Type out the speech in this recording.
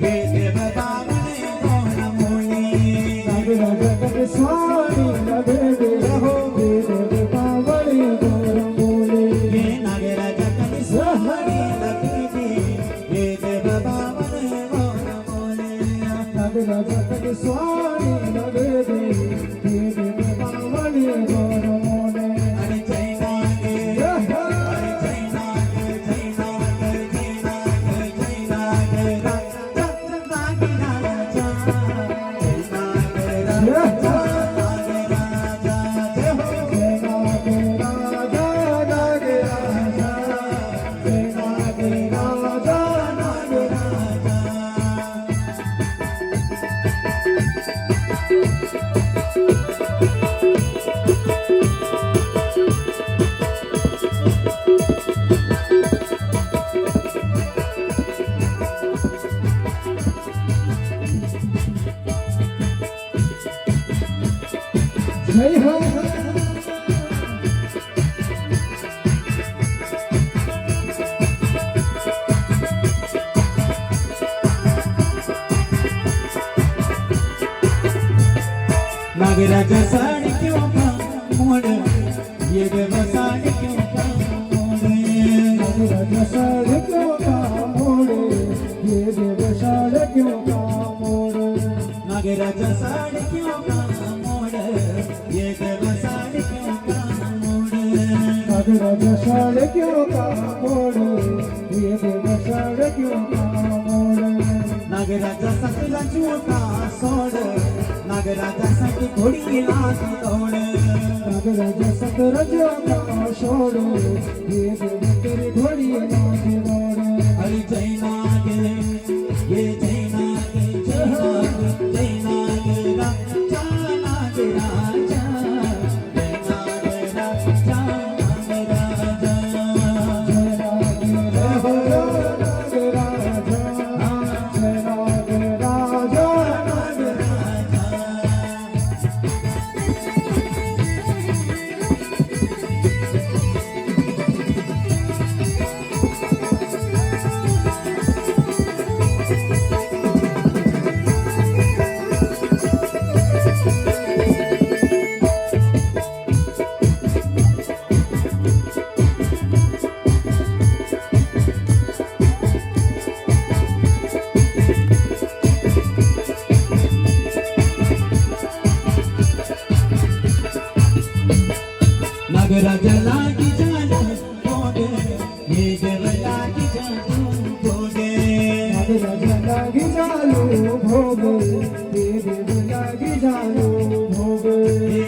हे देव बावळे गोड मोले नागराज स्वामी नभेदे हो हे देव बावळे गोड मोले हे नागराज स्वामी नभेदे हे देव बावळे गोड मोले नागराज स्वामी नभेदे हे देव बावळे गोड मोले अरे जय नाग अरे जय नाग जय नाग जय नाग जय नाग राजा नाग राजा जय नाग राजा नाग राजा जय हो नाग राजा नाग राजा जय नाग राजा नाग राजा जय हो नागराजा साडी क्यों का मोड ये देव साडी क्यों का मोड नागराज साड़ क्यों का मोड़े ये देव साड़ क्यों का मोड़े नागराजा साडी क्यों का मोड ये देव साडी क्यों का मोड नागराज साड़ क्यों का मोड़े ये देव साड़ क्यों का मोड़े नागराजा सतला चूका सोड नागराजा साठी घोडी लागी दौड नागराज सतरज का छोड़े ये देव तेरी घोड़ी नागे मोड़े हरि जय नाग ये जय नाग जय नाग जय नाग राजा नाग राजा जय नाग राजा नाग राजा जय नाग राजा जय नाग राजा नाग राजा नागराजा लागी जानो भोगे ये देव लागी जानो भोगे नागराज लागी जालो भोगे ये देव लागी जालो भोगे हे